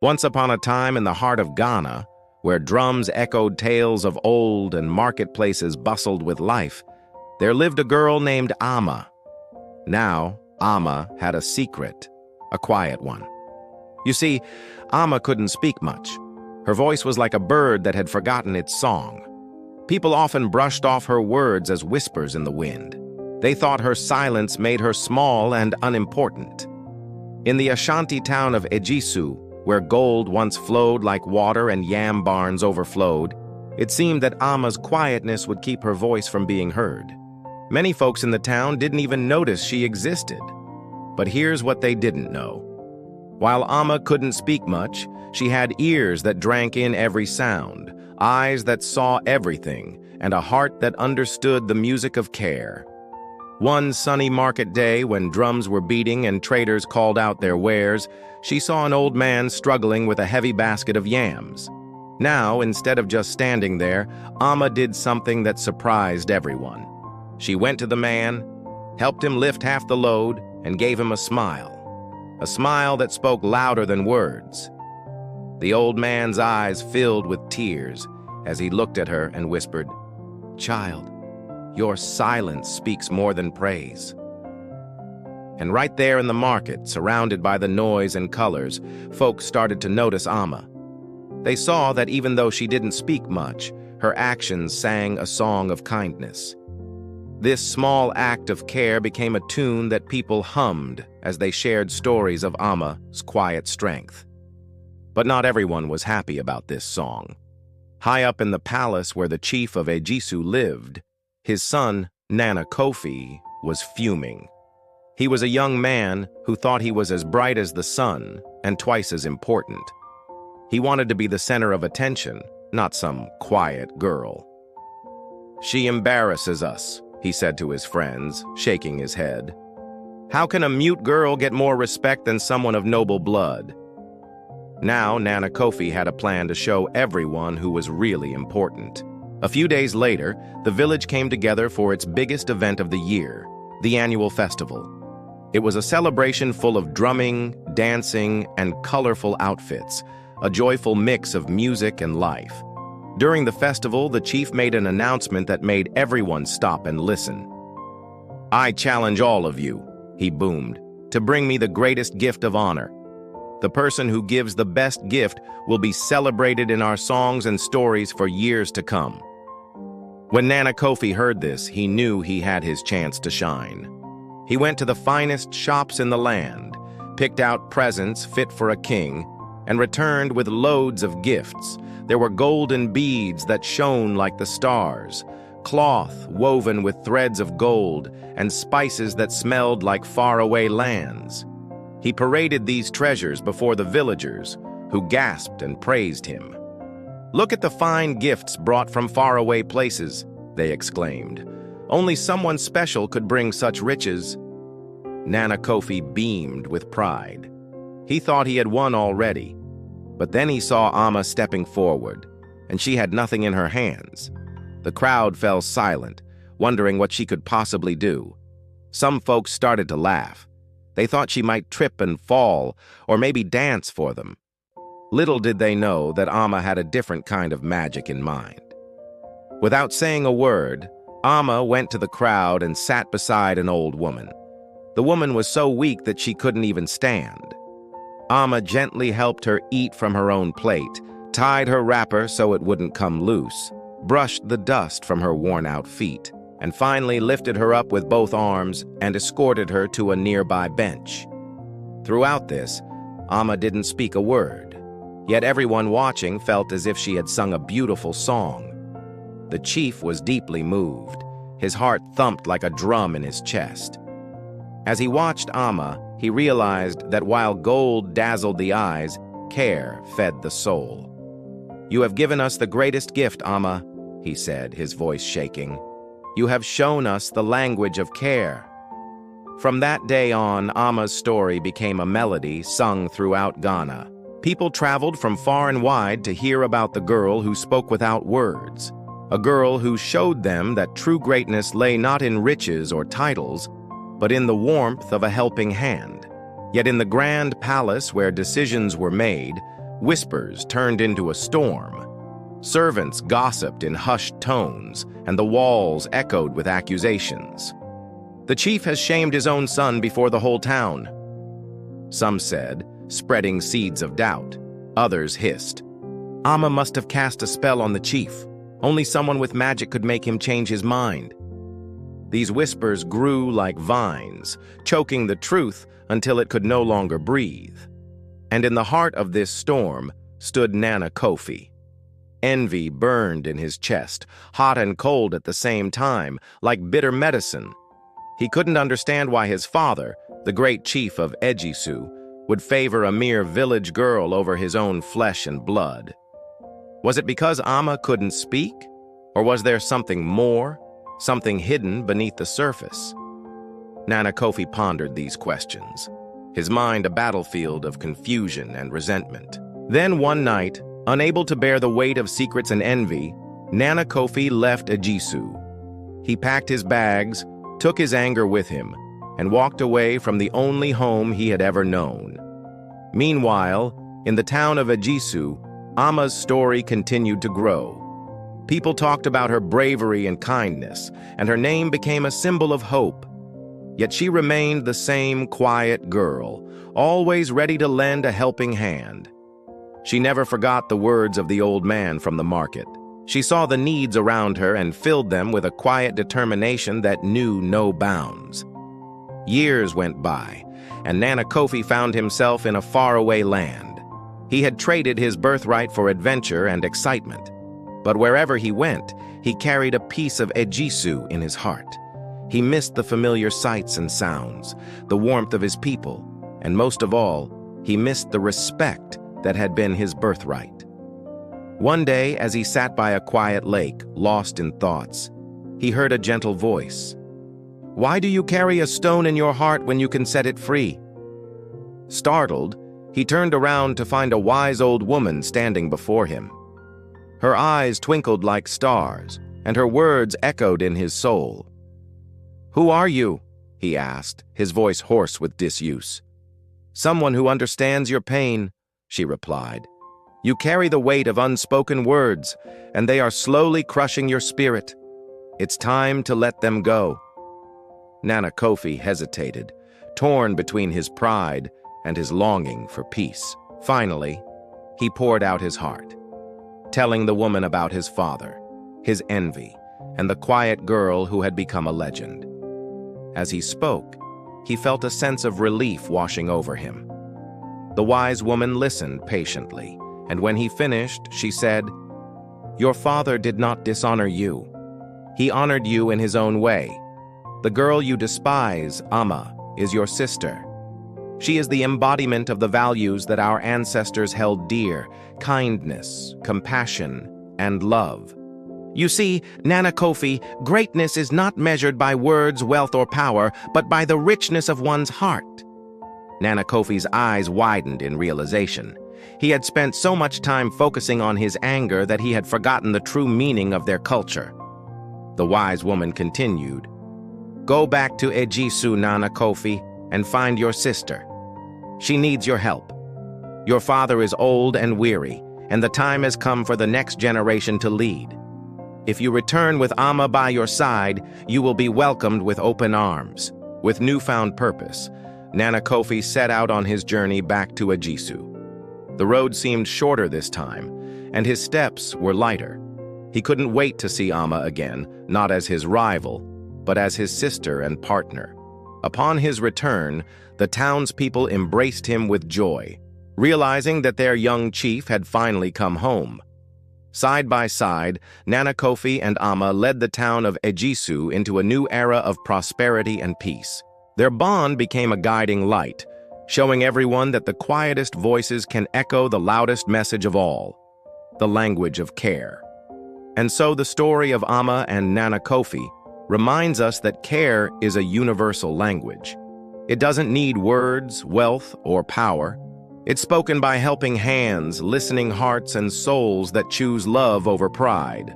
Once upon a time in the heart of Ghana, where drums echoed tales of old and marketplaces bustled with life, there lived a girl named Amma. Now, Amma had a secret, a quiet one. You see, Amma couldn't speak much. Her voice was like a bird that had forgotten its song. People often brushed off her words as whispers in the wind. They thought her silence made her small and unimportant. In the Ashanti town of Ejisu, where gold once flowed like water and yam barns overflowed, it seemed that Amma's quietness would keep her voice from being heard. Many folks in the town didn't even notice she existed. But here's what they didn't know. While Amma couldn't speak much, she had ears that drank in every sound, eyes that saw everything, and a heart that understood the music of care. One sunny market day, when drums were beating and traders called out their wares, she saw an old man struggling with a heavy basket of yams. Now, instead of just standing there, Amma did something that surprised everyone. She went to the man, helped him lift half the load, and gave him a smile that spoke louder than words. The old man's eyes filled with tears as he looked at her and whispered, "Child, your silence speaks more than praise." And right there in the market, surrounded by the noise and colors, folks started to notice Amma. They saw that even though she didn't speak much, her actions sang a song of kindness. This small act of care became a tune that people hummed as they shared stories of Amma's quiet strength. But not everyone was happy about this song. High up in the palace where the chief of Ejisu lived, his son, Nana Kofi, was fuming. He was a young man who thought he was as bright as the sun and twice as important. He wanted to be the center of attention, not some quiet girl. "She embarrasses us," he said to his friends, shaking his head. "How can a mute girl get more respect than someone of noble blood?" Now, Nana Kofi had a plan to show everyone who was really important. A few days later, the village came together for its biggest event of the year, the annual festival. It was a celebration full of drumming, dancing, and colorful outfits, a joyful mix of music and life. During the festival, the chief made an announcement that made everyone stop and listen. "I challenge all of you," he boomed, "to bring me the greatest gift of honor. The person who gives the best gift will be celebrated in our songs and stories for years to come." When Nana Kofi heard this, he knew he had his chance to shine. He went to the finest shops in the land, picked out presents fit for a king, and returned with loads of gifts. There were golden beads that shone like the stars, cloth woven with threads of gold, and spices that smelled like faraway lands. He paraded these treasures before the villagers, who gasped and praised him. "Look at the fine gifts brought from faraway places," they exclaimed. "Only someone special could bring such riches." Nana Kofi beamed with pride. He thought he had won already. But then he saw Amma stepping forward, and she had nothing in her hands. The crowd fell silent, wondering what she could possibly do. Some folks started to laugh. They thought she might trip and fall, or maybe dance for them. Little did they know that Amma had a different kind of magic in mind. Without saying a word, Amma went to the crowd and sat beside an old woman. The woman was so weak that she couldn't even stand. Amma gently helped her eat from her own plate, tied her wrapper so it wouldn't come loose, brushed the dust from her worn-out feet, and finally lifted her up with both arms and escorted her to a nearby bench. Throughout this, Amma didn't speak a word, yet everyone watching felt as if she had sung a beautiful song. The chief was deeply moved. His heart thumped like a drum in his chest. As he watched Amma, he realized that while gold dazzled the eyes, care fed the soul. "You have given us the greatest gift, Amma," he said, his voice shaking. "You have shown us the language of care." From that day on, Amma's story became a melody sung throughout Ghana. People traveled from far and wide to hear about the girl who spoke without words, a girl who showed them that true greatness lay not in riches or titles, but in the warmth of a helping hand. Yet in the grand palace where decisions were made, Whispers turned into a storm. Servants gossiped in hushed tones, and the walls echoed with accusations. "The chief has shamed his own son before the whole town," some said, spreading seeds of doubt. Others hissed, "Amma must have cast a spell on the chief. Only someone with magic could make him change his mind." These whispers grew like vines, choking the truth until it could no longer breathe. And in the heart of this storm stood Nana Kofi. Envy burned in his chest, hot and cold at the same time, like bitter medicine. He couldn't understand why his father, the great chief of Ejisu, would favor a mere village girl over his own flesh and blood. Was it because Amma couldn't speak? Or was there something more, something hidden beneath the surface? Nana Kofi pondered these questions, his mind a battlefield of confusion and resentment. Then one night, unable to bear the weight of secrets and envy, Nana Kofi left Ejisu. He packed his bags, took his anger with him, and walked away from the only home he had ever known. Meanwhile, in the town of Ejisu, Amma's story continued to grow. People talked about her bravery and kindness, and her name became a symbol of hope. Yet she remained the same quiet girl, always ready to lend a helping hand. She never forgot the words of the old man from the market. She saw the needs around her and filled them with a quiet determination that knew no bounds. Years went by, and Nana Kofi found himself in a faraway land. He had traded his birthright for adventure and excitement. But wherever he went, he carried a piece of Ejisu in his heart. He missed the familiar sights and sounds, the warmth of his people, and most of all, he missed the respect that had been his birthright. One day, as he sat by a quiet lake, lost in thoughts, he heard a gentle voice. "Why do you carry a stone in your heart when you can set it free?" Startled, he turned around to find a wise old woman standing before him. Her eyes twinkled like stars, and her words echoed in his soul. "Who are you?" he asked, his voice hoarse with disuse. "Someone who understands your pain," she replied. "You carry the weight of unspoken words, and they are slowly crushing your spirit. It's time to let them go." Nana Kofi hesitated, torn between his pride and his longing for peace. Finally, he poured out his heart, telling the woman about his father, his envy, and the quiet girl who had become a legend. As he spoke, he felt a sense of relief washing over him. The wise woman listened patiently, and when he finished, she said, "Your father did not dishonor you. He honored you in his own way. The girl you despise, Amma, is your sister. She is the embodiment of the values that our ancestors held dear: kindness, compassion, and love." You see, Nana Kofi, greatness is not measured by words, wealth, or power, but by the richness of one's heart. Nana Kofi's eyes widened in realization. He had spent so much time focusing on his anger that he had forgotten the true meaning of their culture. The wise woman continued, "Go back to Ejisu, Nana Kofi, and find your sister. She needs your help. Your father is old and weary, and the time has come for the next generation to lead. If you return with Amma by your side, you will be welcomed with open arms." With newfound purpose, Nana Kofi set out on his journey back to Ejisu. The road seemed shorter this time, and his steps were lighter. He couldn't wait to see Amma again, not as his rival, but as his sister and partner. Upon his return, the townspeople embraced him with joy, realizing that their young chief had finally come home. Side by side, Nana Kofi and Amma led the town of Ejisu into a new era of prosperity and peace. Their bond became a guiding light, showing everyone that the quietest voices can echo the loudest message of all: the language of care. And so the story of Amma and Nana Kofi reminds us that care is a universal language. It doesn't need words, wealth, or power. It's spoken by helping hands, listening hearts, and souls that choose love over pride.